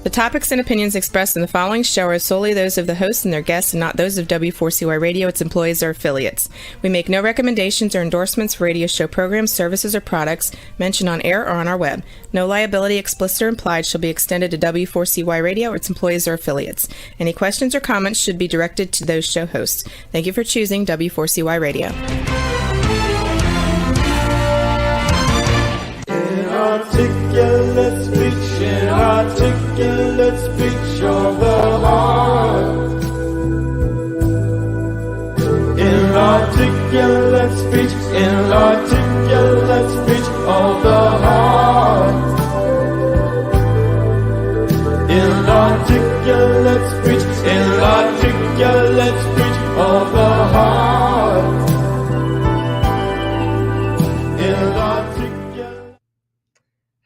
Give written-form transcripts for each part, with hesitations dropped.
The topics and opinions expressed in the following show are solely those of the host and their guests and not those of W4CY Radio, its employees, or affiliates. We make no recommendations or endorsements for radio show programs, services, or products mentioned on air or on our web. No liability, explicit or implied, shall be extended to W4CY Radio or its employees or affiliates. Any questions or comments should be directed to those show hosts. Thank you for choosing W4CY Radio. Inarticulate speech, inarticulate speech of the heart. Inarticulate speech, inarticulate speech of the heart. Inarticulate speech, inarticulate speech of the heart.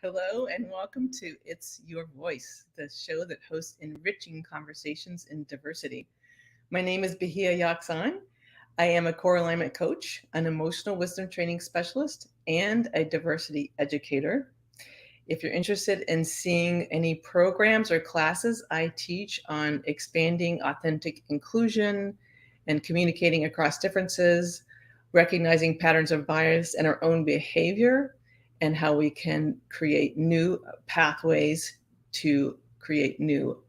Hello and welcome to It's Your Voice, the show that hosts enriching conversations in diversity. My name is Bahia Yaksan. I am a core alignment coach, an emotional wisdom training specialist, and a diversity educator. If you're interested in seeing any programs or classes I teach on expanding authentic inclusion and communicating across differences, recognizing patterns of bias in our own behavior, and how we can create new pathways to create new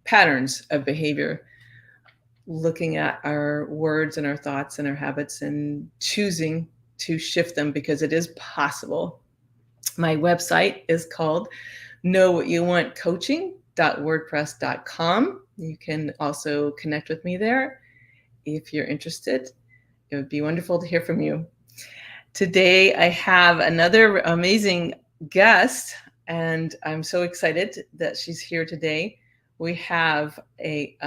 patterns of behavior, looking at our words and our thoughts and our habits and choosing to shift them because it is possible. My website is called knowwhatyouwantcoaching.wordpress.com. You can also connect with me there if you're interested. It would be wonderful to hear from you. Today, I have another amazing guest, and I'm so excited that she's here today. We have a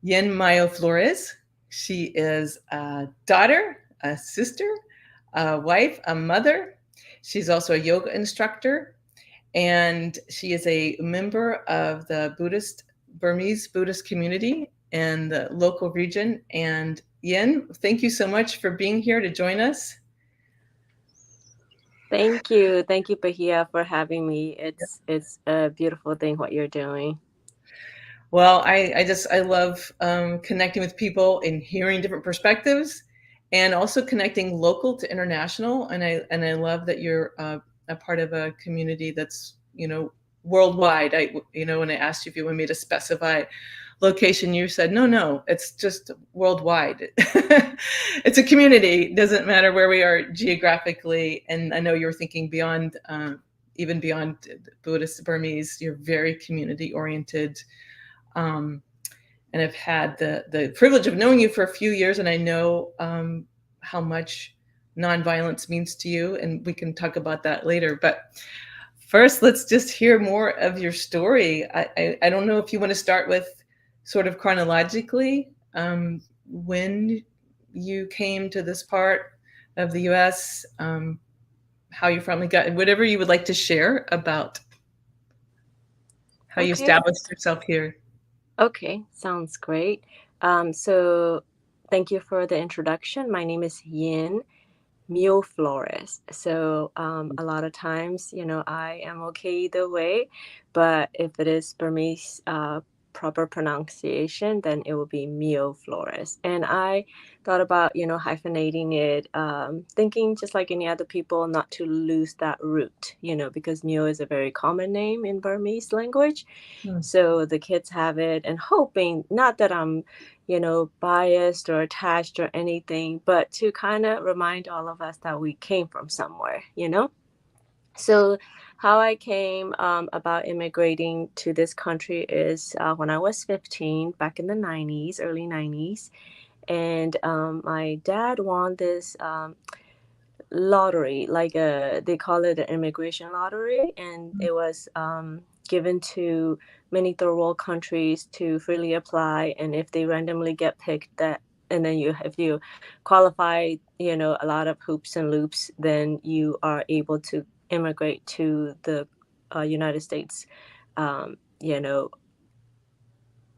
Yen Mayo Flores. She is a daughter, a sister, a wife, a mother. She's also a yoga instructor, and she is a member of the Burmese Buddhist Community in the local region. And Yen, thank you so much for being here to join us. Thank you. Thank you, Bahia, for having me. It's a beautiful thing what you're doing. Well, I love connecting with people and hearing different perspectives, and also connecting local to international. And I love that you're a part of a community that's, worldwide. When I asked you if you wanted me to specify location, you said, no, it's just worldwide. It's a community. It doesn't matter where we are geographically. And I know you're thinking beyond, even beyond Buddhist Burmese. You're very community oriented. And I've had the privilege of knowing you for a few years, and I know how much nonviolence means to you, and we can talk about that later. But first, let's just hear more of your story. I don't know if you want to start with sort of chronologically, when you came to this part of the U.S., how your family got, whatever you would like to share about how you established yourself here. Okay, sounds great. So thank you for the introduction. My name is Yen Mayo Flores. So a lot of times, I am okay either way, but if it is Burmese proper pronunciation, then it will be Mayo Flores. And I thought about, hyphenating it, thinking just like any other people, not to lose that root, because Mayo is a very common name in Burmese language. So the kids have it, and hoping, not that I'm, biased or attached or anything, but to kind of remind all of us that we came from somewhere, So how I came about immigrating to this country is when I was 15, back in the 90s, early 90s. And my dad won this lottery, they call it an immigration lottery. And it was given to many third world countries to freely apply. And if they randomly get picked, and then if you qualify, a lot of hoops and loops, then you are able to immigrate to the United States,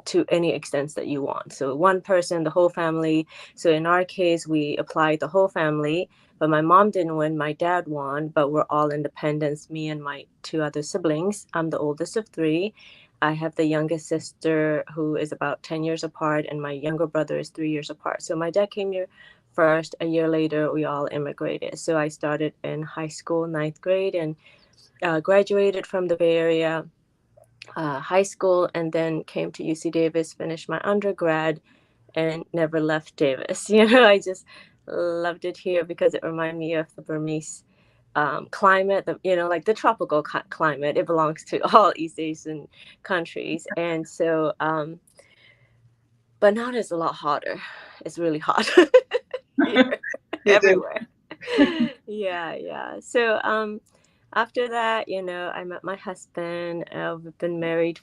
to any extent that you want. So one person, the whole family. So in our case, we applied the whole family, but my mom didn't win, my dad won, but we're all independents, me and my two other siblings. I'm the oldest of three. I have the youngest sister who is about 10 years apart, and my younger brother is 3 years apart. So my dad came here first. A year later, we all immigrated. So I started in high school, ninth grade, and graduated from the Bay Area high school, and then came to UC Davis, finished my undergrad, and never left Davis. I just loved it here because it reminded me of the Burmese climate, like the tropical climate. It belongs to all East Asian countries. And so, but now it's a lot hotter. It's really hot here, everywhere. Yeah. So, after that, I met my husband. We've been married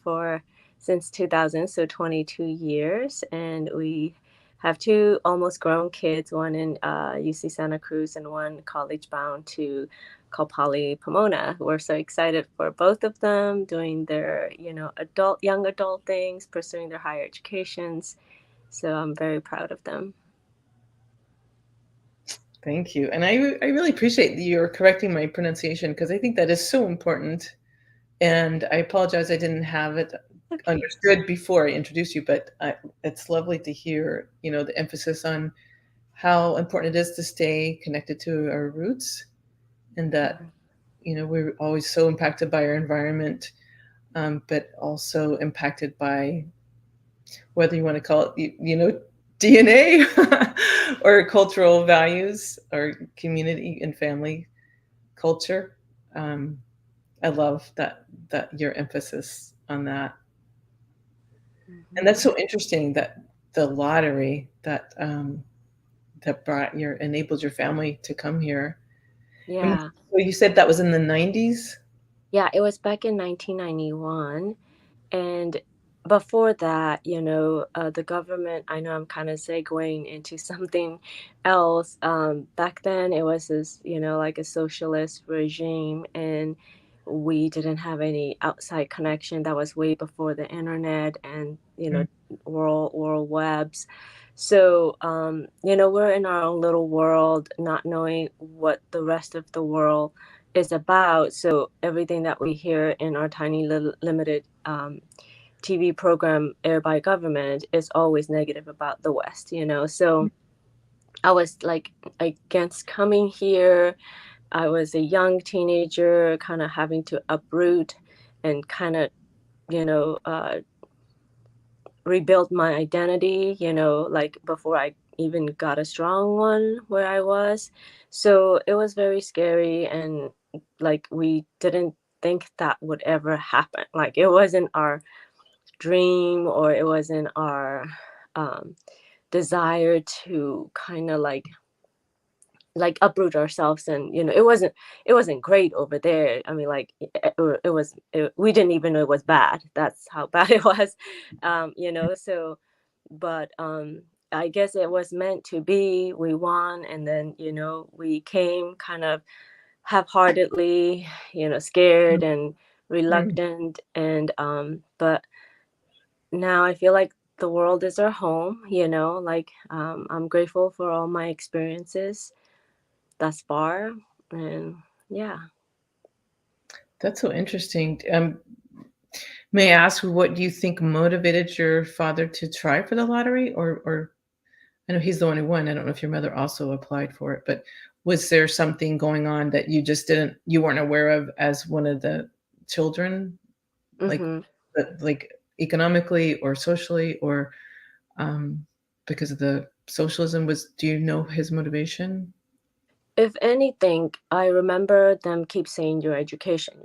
since 2000, so 22 years, and we have two almost grown kids, one in UC Santa Cruz and one college bound to Cal Poly Pomona. We're so excited for both of them doing their, young adult things, pursuing their higher educations. So I'm very proud of them. Thank you. And I really appreciate that you're correcting my pronunciation, because I think that is so important. And I apologize I didn't have it understood before I introduced you, but it's lovely to hear, the emphasis on how important it is to stay connected to our roots, and that, we're always so impacted by our environment, but also impacted by, whether you want to call it, DNA or cultural values or community and family culture. I love that your emphasis on that. Mm-hmm. And that's so interesting, that the lottery that enabled your family to come here. Yeah. And so you said that was in the 90s? Yeah, it was back in 1991. And before that, the government, I know I'm kind of segueing into something else. Back then, it was this, like a socialist regime, and we didn't have any outside connection. That was way before the internet and, world webs. So, we're in our own little world, not knowing what the rest of the world is about. So everything that we hear in our tiny little limited TV program aired by government is always negative about the West, So I was like against coming here. I was a young teenager, kind of having to uproot and kind of, rebuild my identity, like before I even got a strong one where I was. So it was very scary, and like we didn't think that would ever happen. Like it wasn't our dream, or it wasn't our desire to kind of like uproot ourselves. And it wasn't great over there. I mean, like we didn't even know it was bad. That's how bad it was. So but I guess it was meant to be. We won, and then we came kind of half-heartedly, scared and reluctant. And but now I feel like the world is our home. Like I'm grateful for all my experiences thus far. And yeah. That's so interesting. May I ask, what do you think motivated your father to try for the lottery? Or I know he's the one who won. I don't know if your mother also applied for it, but was there something going on that you weren't aware of as one of the children, like, like economically or socially, or because of the socialism? Do you know his motivation? If anything, I remember them keep saying your education,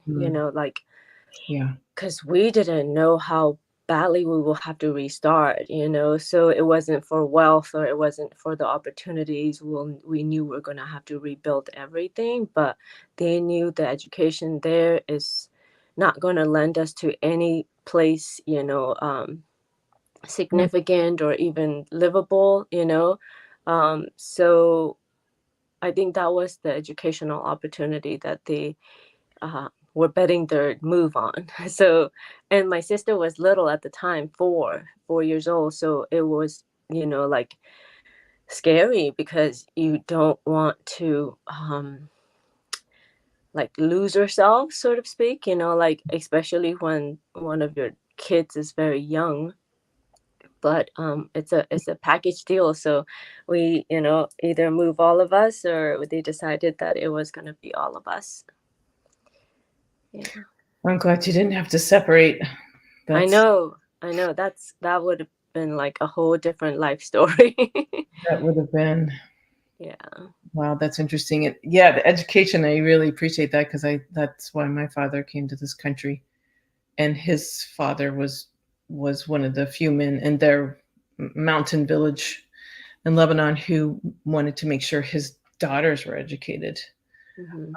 like, Yeah. because we didn't know how badly we will have to restart, so it wasn't for wealth, or it wasn't for the opportunities. We knew we're going to have to rebuild everything, but they knew the education there is not going to lend us to any place, significant or even livable, so I think that was the educational opportunity that they were betting their move on. So, and my sister was little at the time, 4 years old. So it was, like scary because you don't want to like lose yourself, so to speak, like especially when one of your kids is very young. But it's a package deal, so we either move all of us, or they decided that it was going to be all of us. Yeah, I'm glad you didn't have to separate. I That's know, that would have been like a whole different life story. that would have been. Yeah. Wow, that's interesting. Yeah, the education, I really appreciate that because that's why my father came to this country, and his father was one of the few men in their mountain village in Lebanon who wanted to make sure his daughters were educated. Hmm.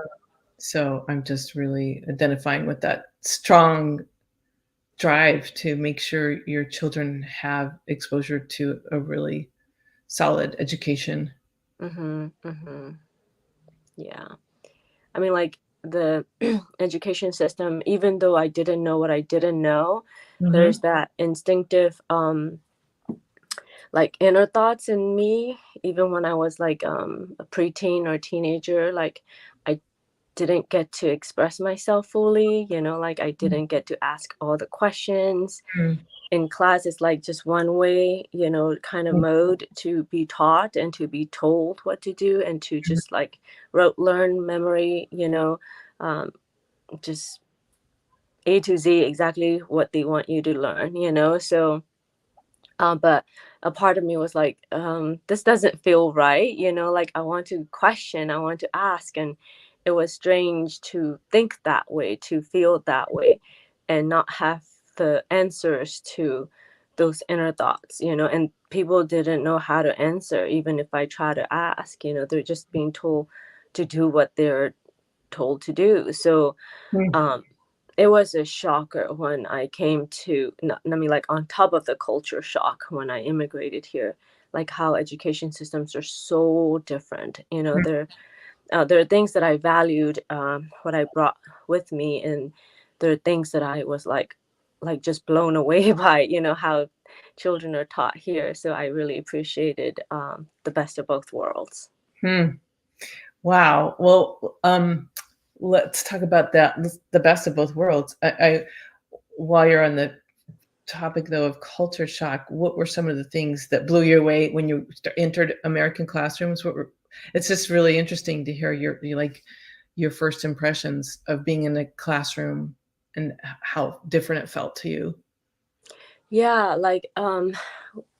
So I'm just really identifying with that strong drive to make sure your children have exposure to a really solid education. Hmm. Hmm. Yeah. I mean, like the education system, even though I didn't know what I didn't know, Mm-hmm. there's that instinctive like inner thoughts in me, even when I was like a preteen or teenager. Like I didn't get to express myself fully, like I didn't get to ask all the questions in class. Is like just one way, kind of mode to be taught and to be told what to do, and to just like rote learn memory, um, just A to Z, exactly what they want you to learn, so but a part of me was like, this doesn't feel right, like I want to question, I want to ask. And it was strange to think that way, to feel that way, and not have the answers to those inner thoughts, and people didn't know how to answer, even if I try to ask. They're just being told to do what they're told to do. So Mm-hmm. um it was a shocker when I came to, I mean, like on top of the culture shock when I immigrated here, like how education systems are so different. There are things that I valued, what I brought with me, and there are things that I was like just blown away by, how children are taught here. So I really appreciated the best of both worlds. Hmm. Wow. Well, let's talk about that. The best of both worlds. While you're on the topic though of culture shock, what were some of the things that blew you away when you entered American classrooms? It's just really interesting to hear your first impressions of being in a classroom and how different it felt to you. Yeah, like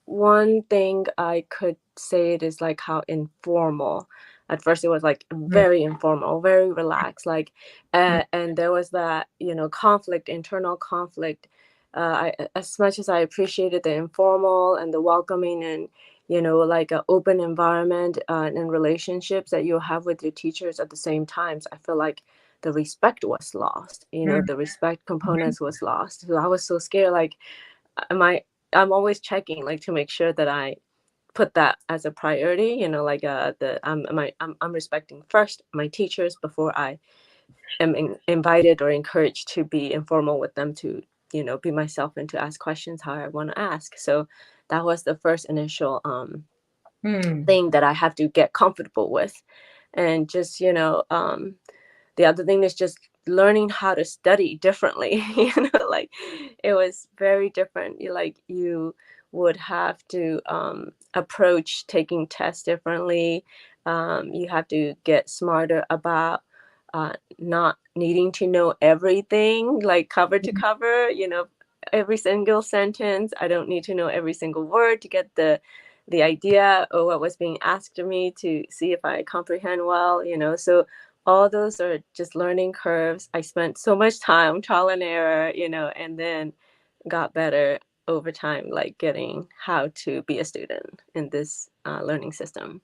one thing I could say it is like how informal. At first, it was like very informal, very relaxed. Like, and there was that conflict, internal conflict. As much as I appreciated the informal and the welcoming, and like an open environment and relationships that you have with your teachers, at the same times, I feel like the respect was lost. The respect components was lost. So I was so scared. Like, am I? I'm always checking, like, to make sure that I put that as a priority. Like I'm respecting first my teachers before I am invited or encouraged to be informal with them, to be myself and to ask questions how I want to ask. So that was the first initial Hmm. thing that I have to get comfortable with. And just the other thing is just learning how to study differently. Like it was very different. You would have to approach taking tests differently. You have to get smarter about not needing to know everything, like cover to cover, every single sentence. I don't need to know every single word to get the idea or what was being asked of me, to see if I comprehend well. So all those are just learning curves. I spent so much time trial and error, and then got better over time, like getting how to be a student in this learning system.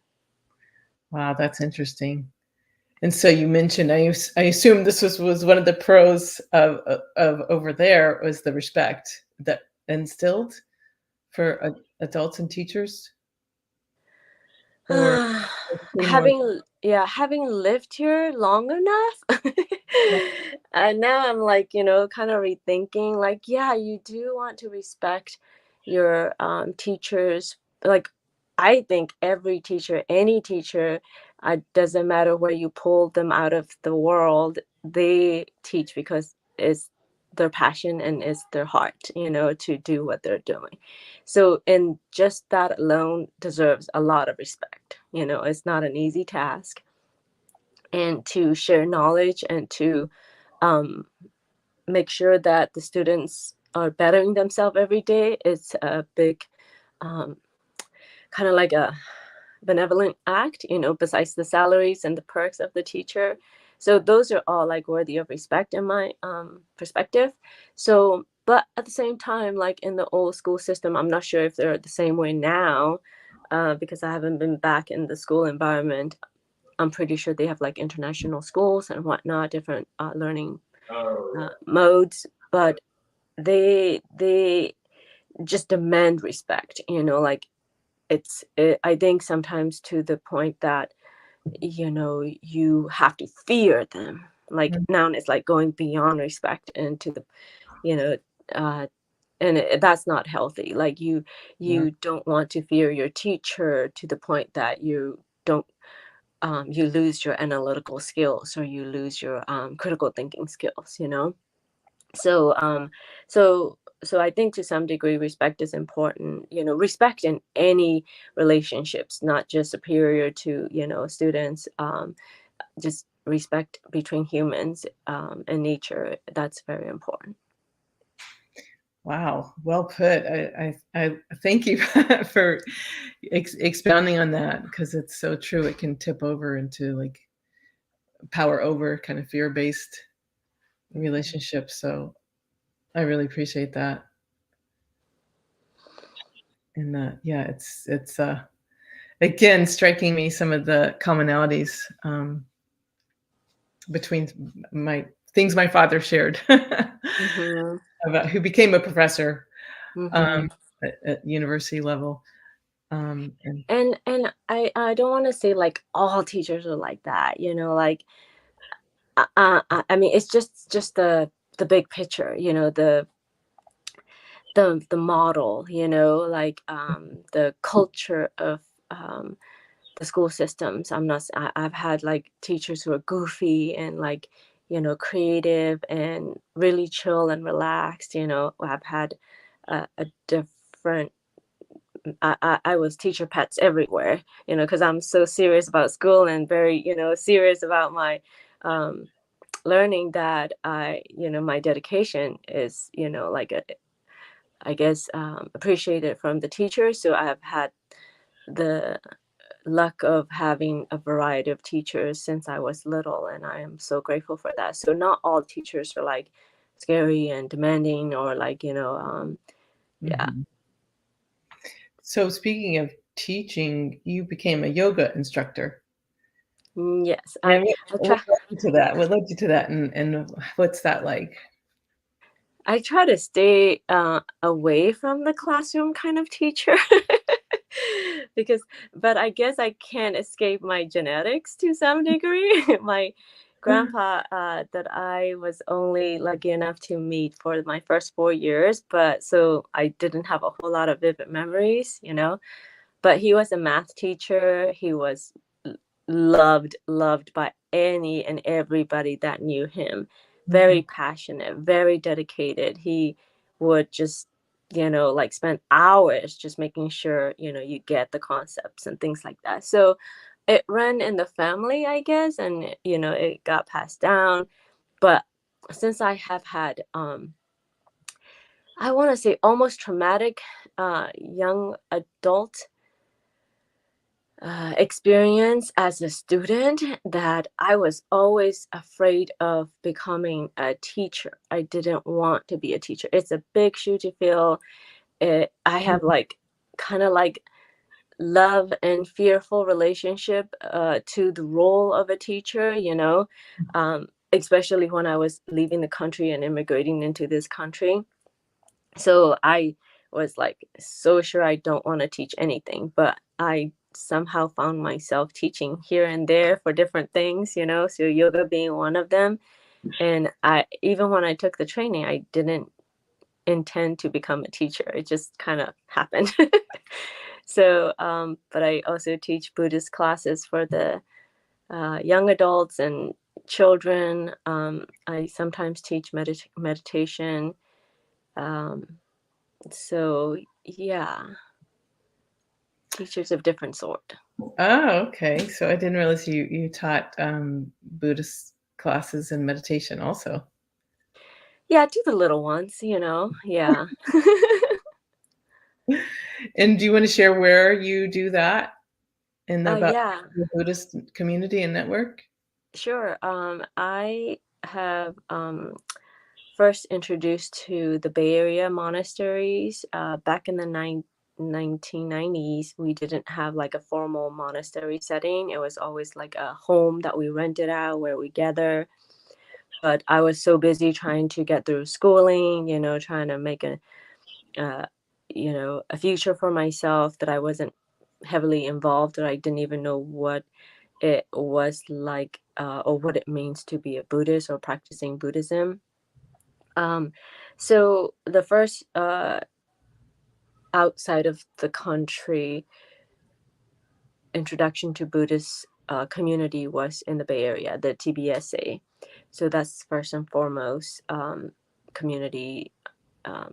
Wow, that's interesting. And so you mentioned, I assume this was one of the pros of over there was the respect that instilled for adults and teachers, or pretty more. Having lived here long enough, And now I'm like, kind of rethinking, like, yeah, you do want to respect your teachers. Like, I think every teacher, any teacher, doesn't matter where you pull them out of the world, they teach because it's their passion and it's their heart, to do what they're doing. So, and just that alone deserves a lot of respect. It's not an easy task. And to share knowledge and to um, make sure that the students are bettering themselves every day. It's a big, um, kind of like a benevolent act, besides the salaries and the perks of the teacher. So those are all like worthy of respect in my perspective. So, but at the same time, like in the old school system, I'm not sure if they're the same way now, because I haven't been back in the school environment. I'm pretty sure they have like international schools and whatnot, different learning modes, but they just demand respect. Like I think sometimes to the point that you have to fear them. Like now it's like going beyond respect into the you know uh and that's not healthy. Like Yeah. you don't want to fear your teacher to the point that you don't you lose your analytical skills, or you lose your critical thinking skills. So so I think to some degree respect is important. Respect in any relationships, not just superior to students. Just respect between humans and nature, that's very important. Wow, well put. I thank you for expounding on that, because it's so true. It can tip over into like power over kind of fear based relationships. So I really appreciate that. And yeah, it's again striking me some of the commonalities between my things my father shared Mm-hmm. about who became a professor Mm-hmm. um, at university level. And And I don't want to say like all teachers are like that, like I mean, it's just the big picture, the model, like the culture of um the school systems. I've had like teachers who are goofy and like creative and really chill and relaxed. I've had a different I was teacher pets everywhere, because I'm so serious about school and very serious about my um learning, that my dedication is like a, I guess, appreciated from the teachers. So I have had the luck of having a variety of teachers since I was little, and I am so grateful for that. So not all teachers are like scary and demanding, or like yeah. mhm. So speaking of teaching, you became a yoga instructor. Yes, And I what try led you to that? What led you to that, and what's that like? I try to stay away from the classroom kind of teacher. Because, but I guess I can't escape my genetics to some degree. My grandpa, that I was only lucky enough to meet for my first 4 years, but so I didn't have a whole lot of vivid memories, but he was a math teacher. He was loved by any and everybody that knew him. Very Mhm, passionate, very dedicated. He would just like spend hours just making sure you get the concepts and things like that. So it ran in the family, I guess, and it got passed down. But since I have had I want to say almost traumatic young adult experience as a student, that I was always afraid of becoming a teacher. I didn't want to be a teacher. It's a big shoe to fill. I have like kind of like love and fearful relationship to the role of a teacher, especially when I was leaving the country and immigrating into this country. So I was like so sure I don't want to teach anything, but I somehow found myself teaching here and there for different things, so yoga being one of them. And even when I took the training, I didn't intend to become a teacher. It just kind of happened. So, but I also teach Buddhist classes for the young adults and children. I sometimes teach meditation. Um, so yeah, teachers of different sort. Oh, okay. So I didn't realize you taught Buddhist classes and meditation also. Yeah, to the little ones, Yeah. And do you want to share where you do that and about Yeah, the Buddhist community and network? sure. I have first introduced to the Bay Area monasteries back in the 1990s. We didn't have like a formal monastery setting. It was always like a home that we rented out where we gather. But I was so busy trying to get through schooling, trying to make uh, a future for myself, that I wasn't heavily involved, or I didn't even know what it was like, or what it means to be a Buddhist or practicing Buddhism. Um, so the first outside of the country introduction to Buddhist community was in the Bay Area, the TBSA. So that's first and foremost community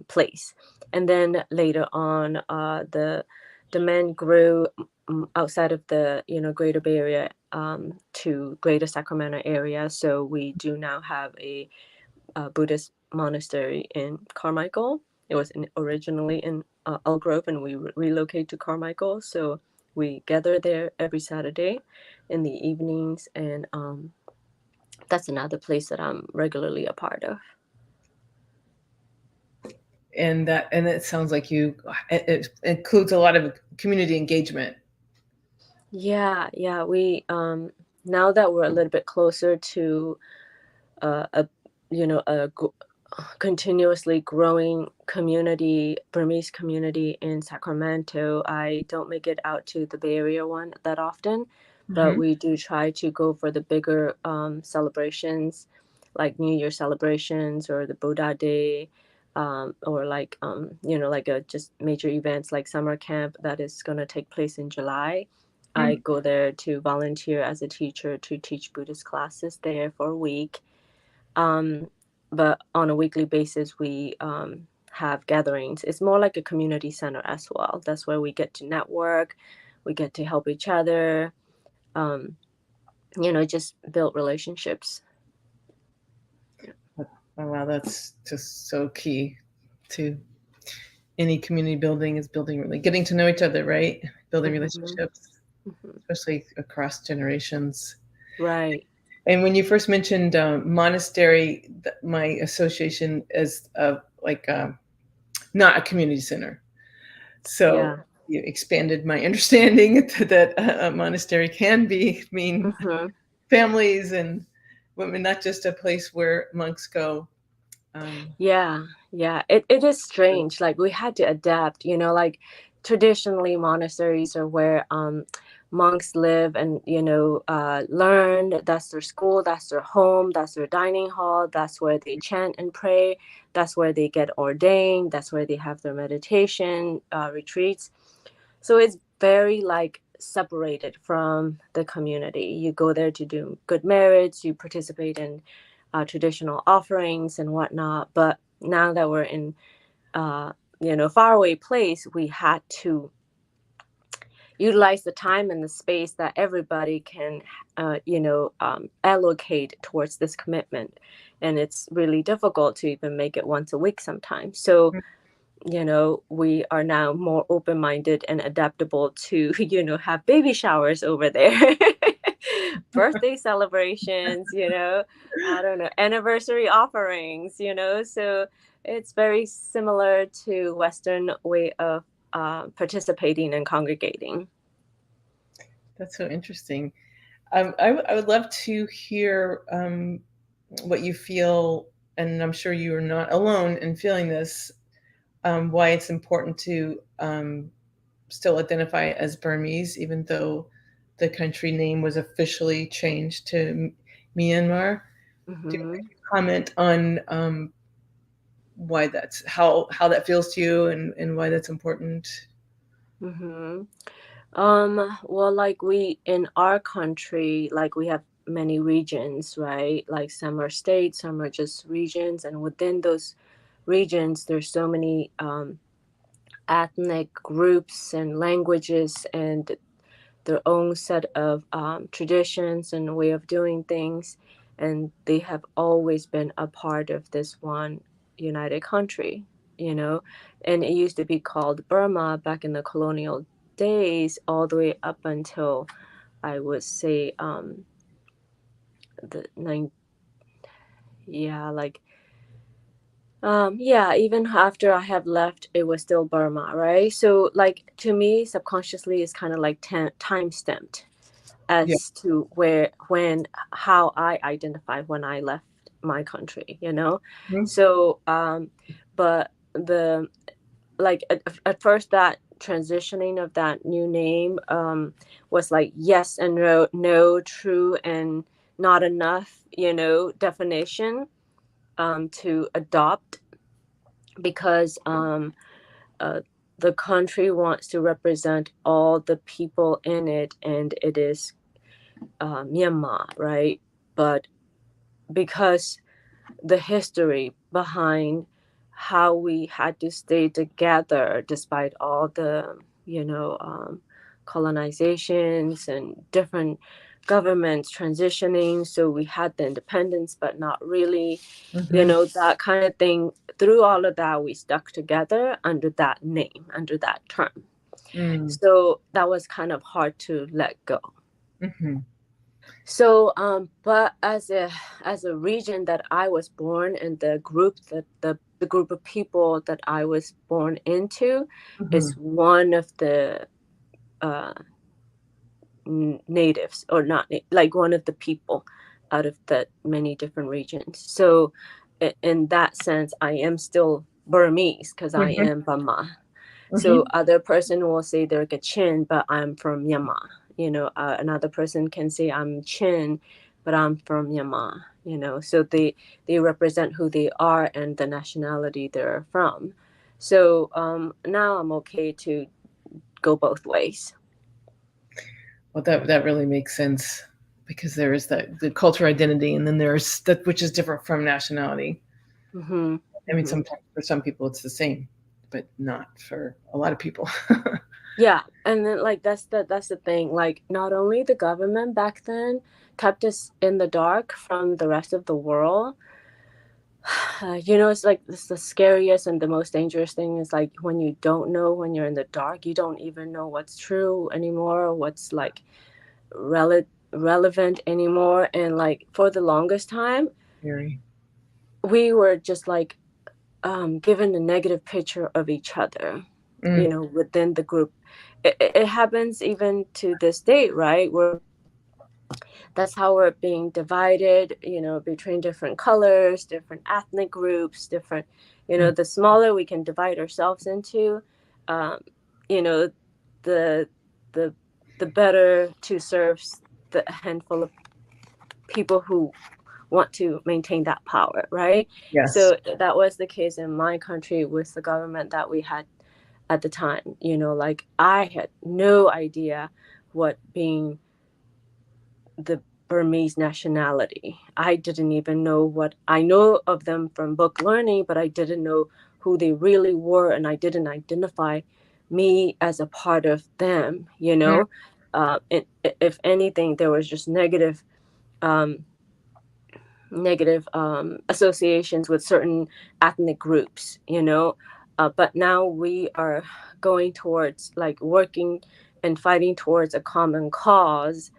place. And then later on, the demand grew outside of the Greater Bay Area to Greater Sacramento area. So we do now have a Buddhist monastery in Carmichael. It was originally in Elk Grove, and we relocated to Carmichael. So we gather there every Saturday in the evenings, and that's another place that I'm regularly a part of. And it sounds like it includes a lot of community engagement. Yeah. We now that we're a little bit closer to a continuously growing community, Burmese community in Sacramento. I don't make it out to the Bay Area one that often, but Mhm. we do try to go for the bigger celebrations, like New Year celebrations or the Buddha Day, or like like a just major events like summer camp that is going to take place in July. I Mm. go there to volunteer as a teacher to teach Buddhist classes there for a week. Um, but on a weekly basis, we have gatherings. It's more like a community center as well. That's where we get to network, we get to help each other, um, just build relationships. Oh, wow, that's just so key to any community building is building really getting to know each other, right? Building Hmm. relationships, Hmm. especially across generations. Right. And when you first mentioned monastery, my association is like not a community center. So Yeah. you expanded my understanding that a monastery can mean Hmm. families and women, not just a place where monks go. Um, Yeah. It is strange. Like we had to adapt, like traditionally monasteries are where monks live and, learn. That's their school, that's their home, that's their dining hall, that's where they chant and pray, that's where they get ordained, that's where they have their meditation retreats. So it's very like separated from the community. You go there to do good merits, you participate in traditional offerings and whatnot. But now that we're in, faraway place, we had to utilize the time and the space that everybody can, allocate towards this commitment. And it's really difficult to even make it once a week sometimes. So we are now more open-minded and adaptable to, have baby showers over there, birthday celebrations, I don't know, anniversary offerings, so it's very similar to Western way of participating and congregating. that's so interesting. I would love to hear what you feel, and I'm sure you are not alone in feeling this. Why it's important to still identify as Burmese, even though the country name was officially changed to Myanmar. Do you Hmm. comment on why that's how that feels to you and why that's important? Mm-hmm. Well, like we in our country, like we have many regions, right? Like some are states, some are just regions, and within those regions, there's so many ethnic groups and languages and their own set of traditions and way of doing things, and they have always been a part of this one united country, you know. And it used to be called Burma back in the colonial days, all the way up until I would say the nine, yeah, like yeah, even after I have left, it was still Burma, right? So like to me, subconsciously, it's kind of like time stamped Yeah. as to where, when, how I identify when I left my country, you know? Mhm. So, but the, like, at first, that transitioning of that new name was like yes and no, no, true and not enough, you know, definition to adopt because uh, the country wants to represent all the people in it, and it is Myanmar, right? But because the history behind how we had to stay together despite all the, you know, colonizations and different governments transitioning, so we had the independence, but not really, you Mhm. know, that kind of thing. Through all of that, we stuck together under that name, under that term. Mm. So that was kind of hard to let go. Mhm. So, but as a region that I was born in, the group that the group of people that I was born into is Mhm. one of the uh, natives, or not like one of the people out of the many different regions. So, in that sense, I am still Burmese because I Mhm. am Burma. So Mhm. other person will say they're Kachin, but I'm from Myanmar. You know, another person can say I'm Chin, but I'm from Myanmar. You know, so they represent who they are and the nationality they're from. So now I'm okay to go both ways. Well, that really makes sense because there is that the cultural identity, and then there's that which is different from nationality. Hmm. I mean, Hmm. sometimes for some people it's the same, but not for a lot of people. Yeah, and then like that's the thing. Like not only the government back then kept us in the dark from the rest of the world. You know, it's like it's the scariest and the most dangerous thing is like when you don't know, when you're in the dark, you don't even know what's true anymore, what's like relevant anymore. And like for the longest time, Very. we were just like given a negative picture of each other, Mm. you know, within the group. It happens even to this day, right? That's how we're being divided, you know, between different colors, different ethnic groups, different, you know, Mm. the smaller we can divide ourselves into, um, you know, the the the better to serve the handful of people who want to maintain that power, right? Yes. So that was the case in my country with the government that we had at the time. You know, like I had no idea what being the Burmese nationality. I didn't even know what I know of them from book learning, but I didn't know who they really were, and I didn't identify me as a part of them. You Mm. know, if anything, there was just um, negative associations with certain ethnic groups. You know, but now we are going towards like working and fighting towards a common cause.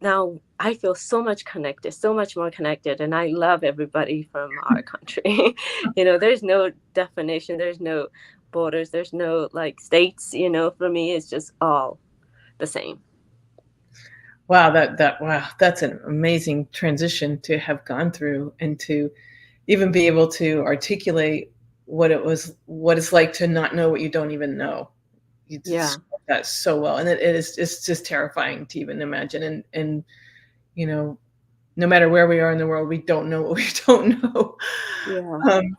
Now I feel so much connected, so much more connected, and I love everybody from our country. You know, there's no definition, there's no borders, there's no like states. You know, for me, it's just all the same. Wow, wow, that's an amazing transition to have gone through and to even be able to articulate what it's like to not know what you don't even know. You Yeah. describe that so well, and it is it's just terrifying to even imagine. And you know, no matter where we are in the world, we don't know what we don't know. Yeah. Um,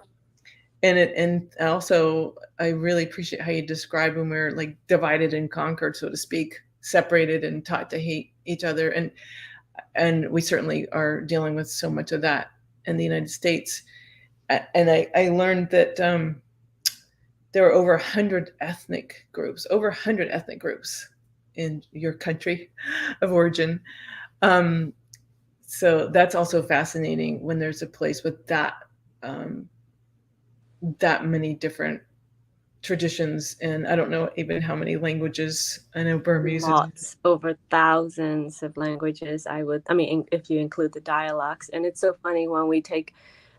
and also, I really appreciate how you describe when we're like divided and conquered, so to speak, separated and taught to hate each other, and we certainly are dealing with so much of that in the United States. And I learned that there are over 100 ethnic groups, in your country of origin. Um, so that's also fascinating when there's a place with um, that many different traditions, and I don't know even how many languages. I know Burmese is. Lots, over thousands of languages. I mean, if you include the dialects. And it's so funny when we take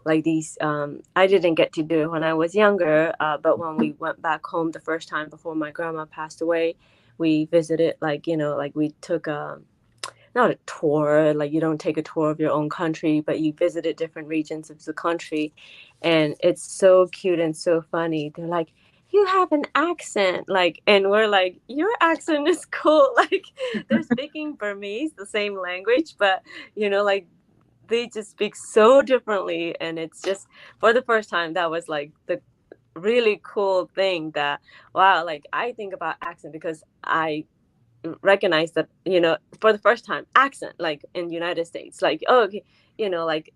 like these, I didn't get to do it when I was younger, but when we went back home the first time before my grandma passed away, we visited, like, like we took a, not a tour, like you don't take a tour of your own country, but you visited different regions of the country. And it's so cute and so funny. They're like, you have an accent, like, and we're like, your accent is cool. Like, they're speaking Burmese, the same language, but like, they just speak so differently. And it's just, for the first time, that was like the really cool thing, that wow, like I think about accent because I recognize that, for the first time, accent, like in the United States, like, oh, okay, like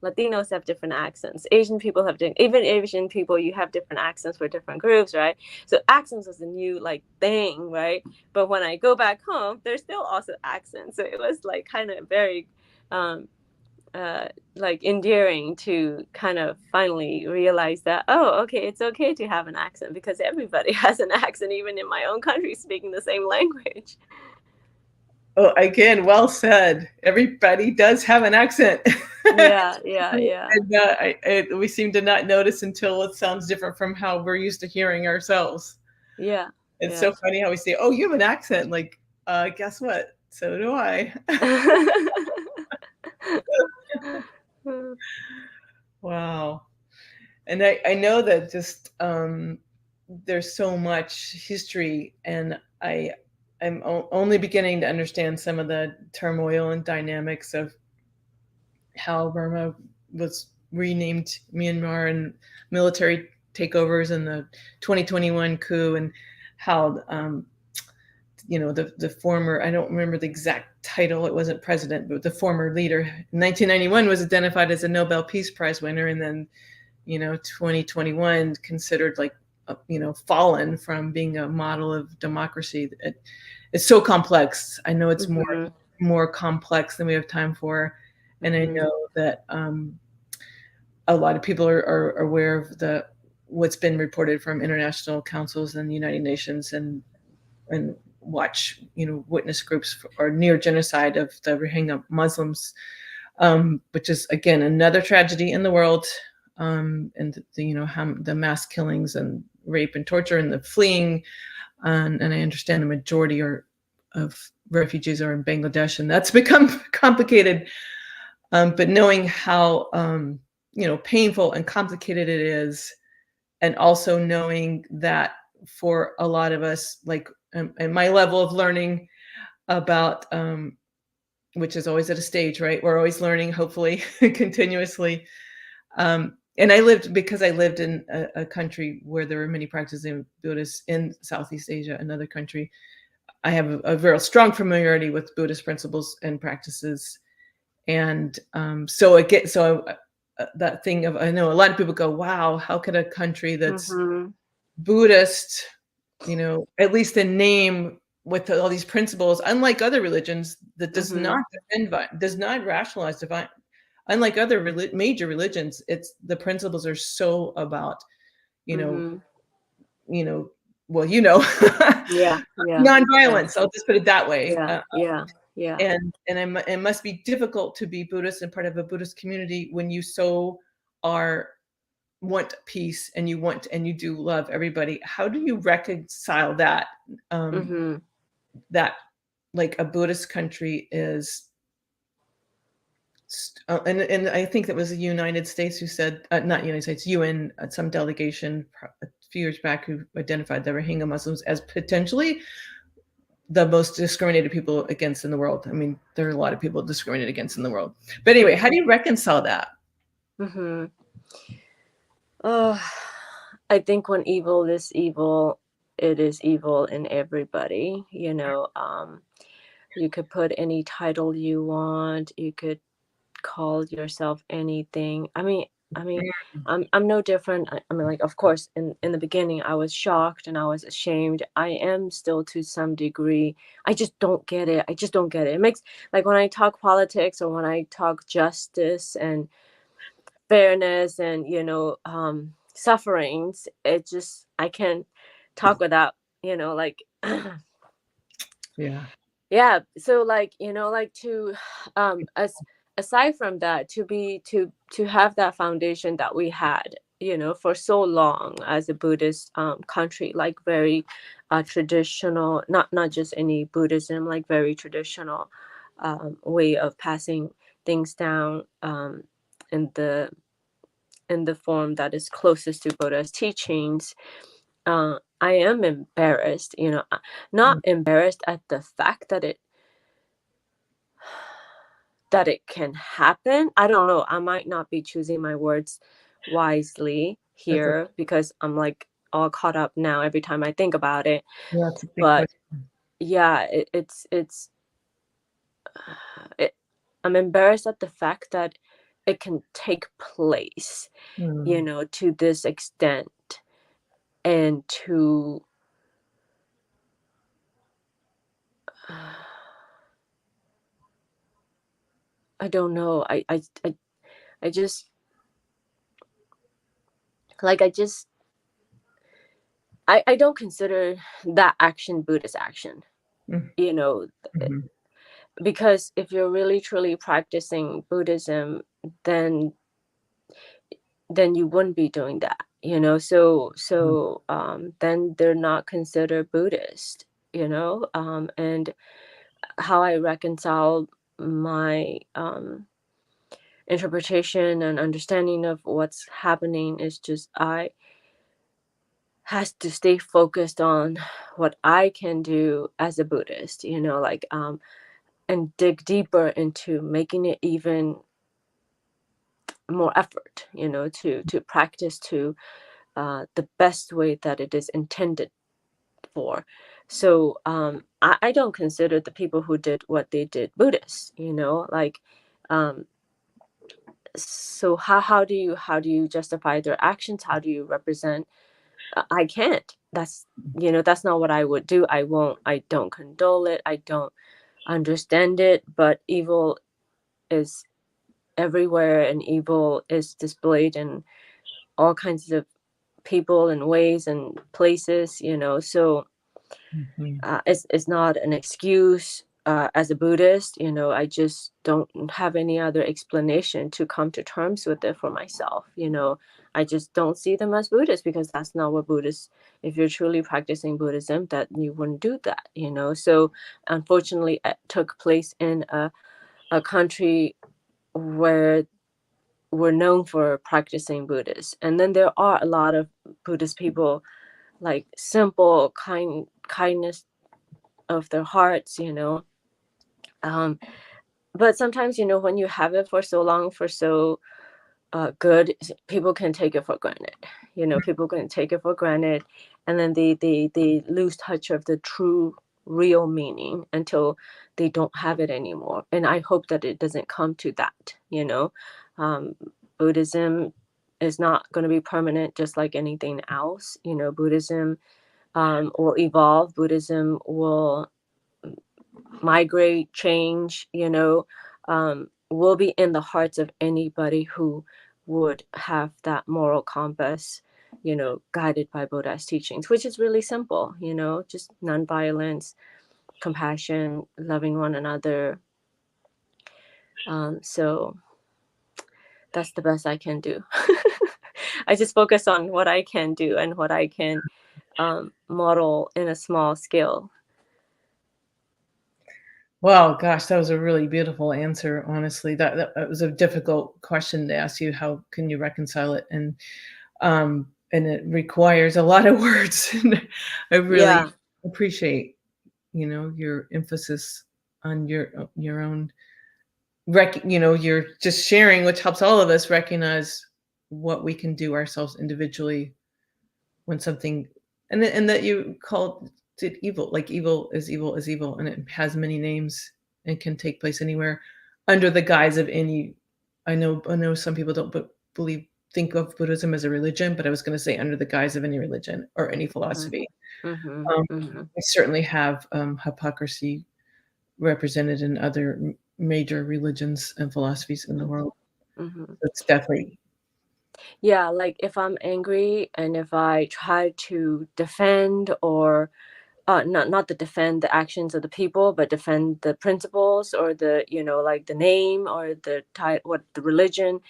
Latinos have different accents, Asian people have different, even Asian people, you have different accents for different groups, right? So accents is a new like thing, right? But when I go back home, there's still also accents. So it was like kind of very like endearing to kind of finally realize that, oh, okay, it's okay to have an accent, because everybody has an accent, even in my own country, speaking the same language. Oh, again, well said. Everybody does have an accent. Yeah, yeah, yeah, And we seem to not notice until it sounds different from how we're used to hearing ourselves. yeah, It's yeah. so funny how we say, "Oh, you have an accent." Like, guess what? So do I. Wow. And I know that just there's so much history, and I'm only beginning to understand some of the turmoil and dynamics of how Burma was renamed Myanmar, and military takeovers, and the 2021 coup, and how the former, I don't remember the exact title, it wasn't president, but the former leader in 1991 was identified as a Nobel Peace Prize winner, and then 2021 considered like fallen from being a model of democracy. It's so complex. I know it's Mm-hmm. more complex than we have time for, and I Mm-hmm. know that a lot of people are aware of what's been reported from international councils and the United Nations, and witness groups or near genocide of the Rohingya Muslims, which is again another tragedy in the world, and the mass killings and rape and torture and the fleeing, and I understand the majority of refugees are in Bangladesh, and that's become complicated. But knowing how painful and complicated it is, and also knowing that for a lot of us, like and my level of learning about which is always at a stage, right? We're always learning, hopefully, continuously. And because I lived in a country where there were many practicing Buddhists in Southeast Asia, another country, I have a very strong familiarity with Buddhist principles and practices. And that thing of, I know a lot of people go, wow, how could a country that's Mm-hmm. Buddhist, at least in name, with all these principles, unlike other religions, that Mm-hmm. does not rationalize divine. Unlike other major religions, it's the principles are so about, you know, Mm-hmm. you know, well, Yeah, yeah, yeah, nonviolence. I'll just put it that way. yeah, yeah, yeah. It must be difficult to be Buddhist and part of a Buddhist community when you so are want peace, and you do love everybody. How do you reconcile that? Um, Mm-hmm. that like a Buddhist country is, and I think that was the United States who said, not United States, UN, some delegation a few years back who identified the Rohingya Muslims as potentially the most discriminated people against in the world. I mean, there are a lot of people discriminated against in the world. But anyway, how do you reconcile that? Mm-hmm. I think when evil is evil, it is evil in everybody. You could put any title you want. You could call yourself anything. I'm no different. I mean, like, of course, in the beginning, I was shocked and I was ashamed. I am still to some degree. I just don't get it. I just don't get it. It makes, like, when I talk politics or when I talk justice and fairness and sufferings, it just, I can't talk without like Yeah. yeah. So, like, like, to as aside from that, to have that foundation that we had for so long as a Buddhist country, like very traditional, not just any Buddhism, like very traditional way of passing things down in the form that is closest to Buddha's teachings. I am embarrassed, not embarrassed at the fact that it can happen. I don't know. I might not be choosing my words wisely That's a, here because I'm like all caught up now every time I think about it. yeah, that's a big But question. yeah, I'm embarrassed at the fact that it can take place, to this extent, and to I don't know. I just like I don't consider that action Buddhist action. You know, Mm-hmm. because if you're really truly practicing Buddhism, then you wouldn't be doing that. Then they're not considered Buddhist. And how I reconcile my interpretation and understanding of what's happening is just I has to stay focused on what I can do as a Buddhist, and dig deeper into making it even more effort, to practice to the best way that it is intended for. So I don't consider the people who did what they did Buddhists, like so how do you justify their actions? How do you represent? I can't. That's not what I would do. I don't condole it. I don't understand it. But evil is everywhere, and evil is displayed in all kinds of people and ways and places. So it's not an excuse. As a Buddhist, I just don't have any other explanation to come to terms with it for myself. I just don't see them as Buddhists because that's not what Buddhists, if you're truly practicing Buddhism, that you wouldn't do that. So unfortunately, it took place in a country where we're known for practicing Buddhists. And then there are a lot of Buddhist people, like simple kindness of their hearts, but sometimes, when you have it for so long, for so good, people can take it for granted. People can take it for granted, and then they lose touch of the true, real meaning until they don't have it anymore. And I hope that it doesn't come to that. Buddhism is not going to be permanent, just like anything else. Buddhism will evolve. Buddhism will migrate, change, will be in the hearts of anybody who would have that moral compass, guided by Buddha's teachings, which is really simple, just nonviolence, compassion, loving one another. So that's the best I can do. I just focus on what I can do and what I can model in a small scale. Well, gosh, that was a really beautiful answer, honestly. That was a difficult question to ask you. How can you reconcile it? And it requires a lot of words. And I really Yeah. appreciate your emphasis on your own you're just sharing, which helps all of us recognize what we can do ourselves individually when something and that you called it evil. Like evil is evil is evil, and it has many names and can take place anywhere under the guise of any. I know some people don't believe think of Buddhism as a religion, but I was going to say under the guise of any religion or any philosophy. Mm-hmm. Um, Mm-hmm. we certainly have hypocrisy represented in other major religions and philosophies in the world. Mm-hmm. It's definitely. Yeah, like if I'm angry and if I try to defend or not to defend the actions of the people, but defend the principles or the like the name or the what the religion,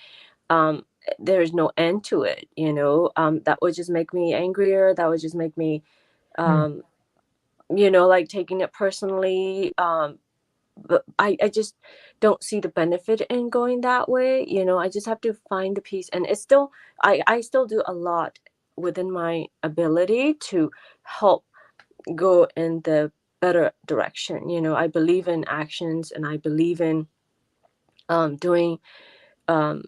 um there's no end to it. That would just make me angrier. That would just make me Mm, um like taking it personally. But I just don't see the benefit in going that way. I just have to find the peace, and it's still I still do a lot within my ability to help go in the better direction. I believe in actions, and I believe in doing um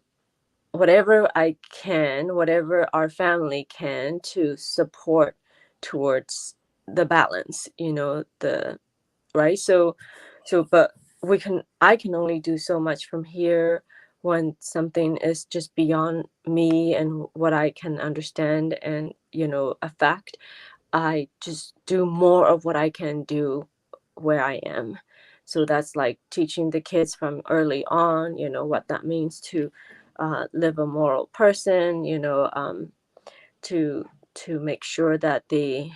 whatever I can, whatever our family can, to support towards the balance, the right. But I can only do so much from here when something is just beyond me and what I can understand and affect. I just do more of what I can do where I am. So that's like teaching the kids from early on, what that means to live a moral person, to make sure that they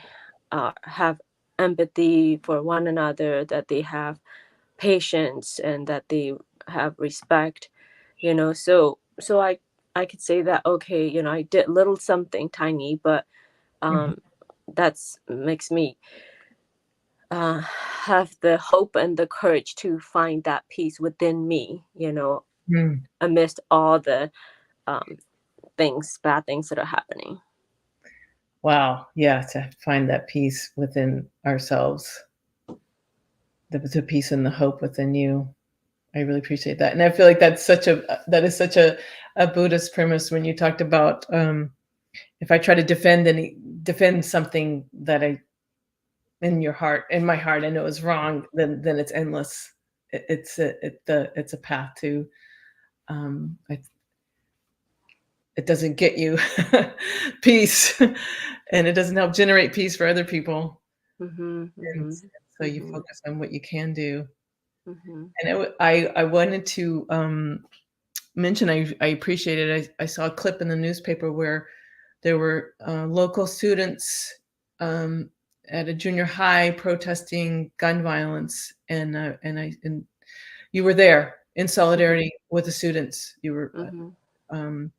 have empathy for one another, that they have patience, and that they have respect. So I could say that, okay, I did little something tiny, but mhm, that's makes me have the hope and the courage to find that peace within me, mm. amidst all the um, bad things that are happening. Wow, yeah, to find that peace within ourselves, the peace and the hope within you. I really appreciate that, and I feel like that is such a Buddhist premise when you talked about, if I try to defend something that I in my heart, I know is wrong, then it's endless. It's a path to, I it doesn't get you peace, and it doesn't help generate peace for other people. Mhm. And Mhm. so you Mhm. focus on what you can do. Mhm. And I wanted to mention I appreciated. I saw a clip in the newspaper where there were local students um, at a junior high protesting gun violence, and you were there in Mhm. solidarity with the students. You were Mhm. um,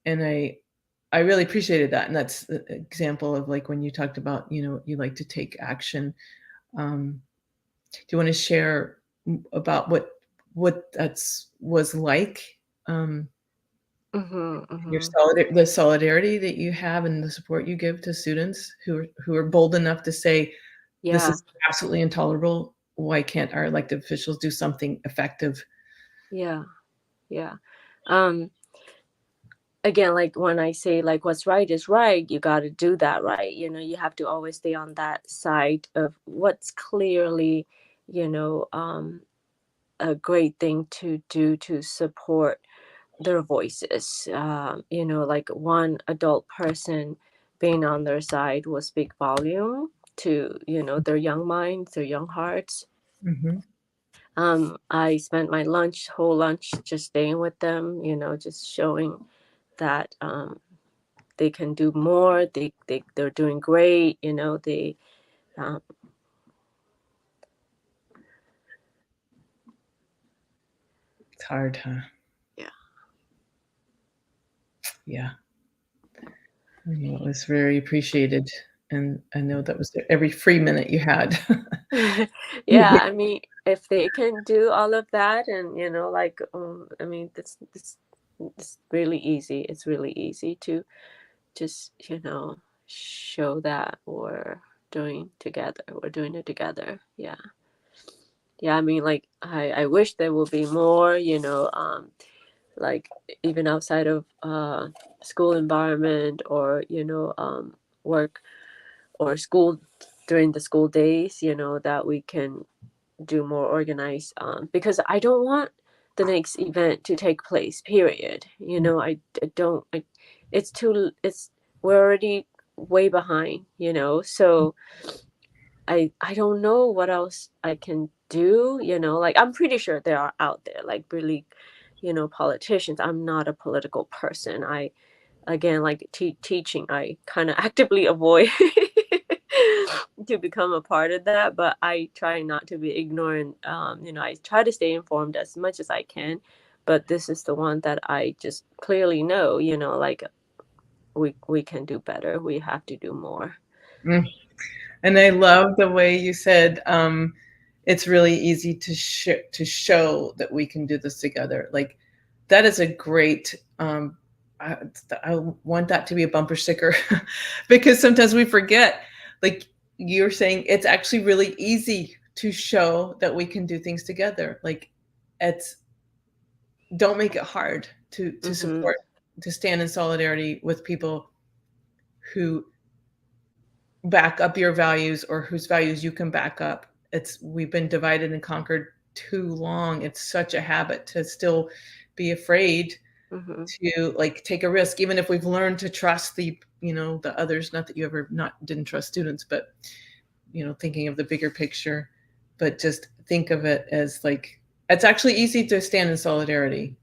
and I really appreciated that, and that's the example of like when you talked about you like to take action. Do you want to share about what that's was like, um, Mhm. your Mhm. the solidarity that you have and the support you give to students who are bold enough to say this Yeah. is absolutely intolerable. Why can't our elected officials do something effective? Yeah. Yeah. Um Again, like when I say like what's right is right, you got to do that right. You have to always stay on that side of what's clearly, you know, um a great thing to do to support their voices. Like one adult person being on their side will speak volume to, their young minds, their young hearts. Mhm, I spent my whole lunch, just staying with them, just showing that they can do more. They're doing great. They um, it's hard, huh? yeah. Yeah, it was very appreciated, and I know that was every free minute you had. Yeah, I mean, if they can do all of that, and like I mean, it's really easy. It's really easy to just show that, or doing together. We're doing it together. Yeah. Yeah, I mean, like, I wish there would be more, like, even outside of school environment, or, work or school during the school days, that we can do more organized, because I don't want the next event to take place, period. I don't, it's we're already way behind, so I don't know what else I can do, like, I'm pretty sure there are out there, like, really, politicians. I'm not a political person. I, again, like, teaching, I kind of actively avoid to become a part of that, but I try not to be ignorant. I try to stay informed as much as I can, but this is the one that I just clearly know, like, we can do better. We have to do more. Mm. And I love the way you said, it's really easy to show that we can do this together. Like, that is a great, I want that to be a bumper sticker because sometimes we forget, like you're saying, it's actually really easy to show that we can do things together. Like, don't make it hard to support, to stand in solidarity with people who back up your values or whose values you can back up. We've been divided and conquered too long. It's such a habit to still be afraid to, like, take a risk, even if we've learned to trust the others. Not that you ever didn't trust students, but thinking of the bigger picture. But just think of it as, like, it's actually easy to stand in solidarity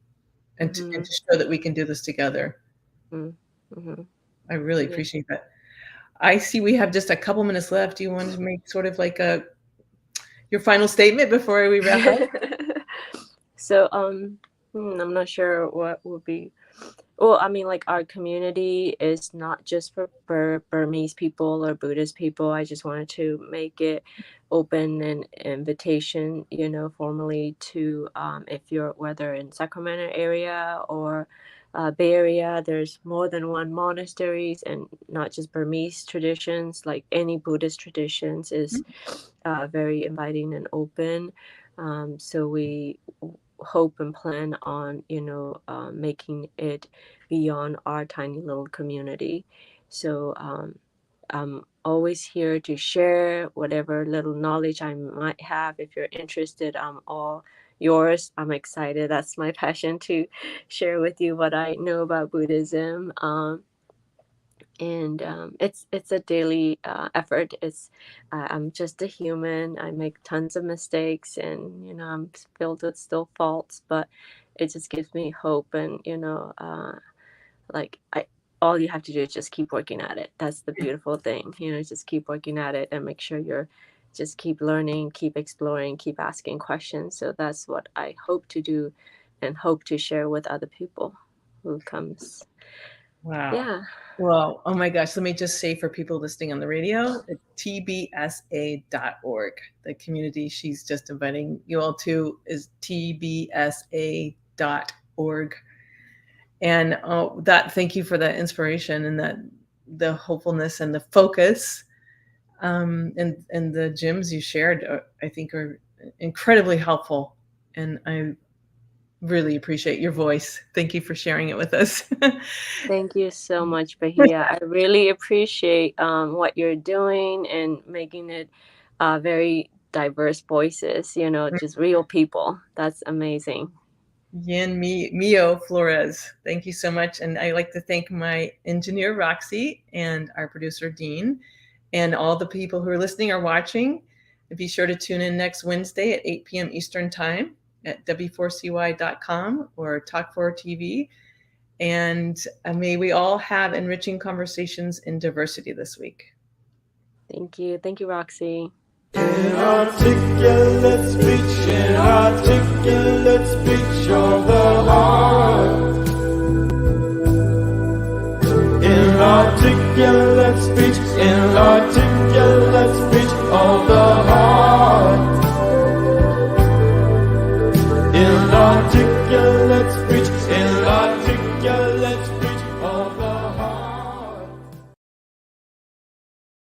and to show that we can do this together. I really appreciate that. I see we have just a couple minutes left. Do you want to make sort of like your final statement before we wrap up? So, I'm not sure what would be. Well, I mean, like, our community is not just for Burmese people or Buddhist people. I just wanted to make it open and invitation, formally to, if you're, whether in Sacramento area or Bay Area, there's more than one monasteries, and not just Burmese traditions, like any Buddhist traditions is very inviting and open. So we hope and plan on, making it beyond our tiny little community. So I'm always here to share whatever little knowledge I might have. If you're interested, I'm all yours. I'm excited. That's my passion, to share with you what I know about Buddhism. And it's a daily effort. I'm just a human. I make tons of mistakes, and I'm filled with still faults, but it just gives me hope. And all you have to do is just keep working at it. That's the beautiful thing. Just keep working at it and make sure you're just keep learning, keep exploring, keep asking questions. So that's what I hope to do and hope to share with other people who comes. Wow. Yeah. Well, oh my gosh, let me just say, for people listening on the radio, tbsa.org. The community she's just inviting you all to is tbsa.org. And thank you for that inspiration and the hopefulness and the focus. And the gems you shared, I think, are incredibly helpful. And I really appreciate your voice. Thank you for sharing it with us. Thank you so much, Bahia. I really appreciate what you're doing and making it very diverse voices, just real people. That's amazing. Yin Mio Flores, thank you so much. And I'd like to thank my engineer, Roxy, and our producer, Dean, and all the people who are listening or watching. Be sure to tune in next Wednesday at 8 p.m. Eastern Time at w4cy.com or Talk4 TV. And may we all have enriching conversations in diversity this week. Thank you. Thank you, Roxy. Inarticulate speech, inarticulate speech of the heart. Inarticulate speech, inarticulate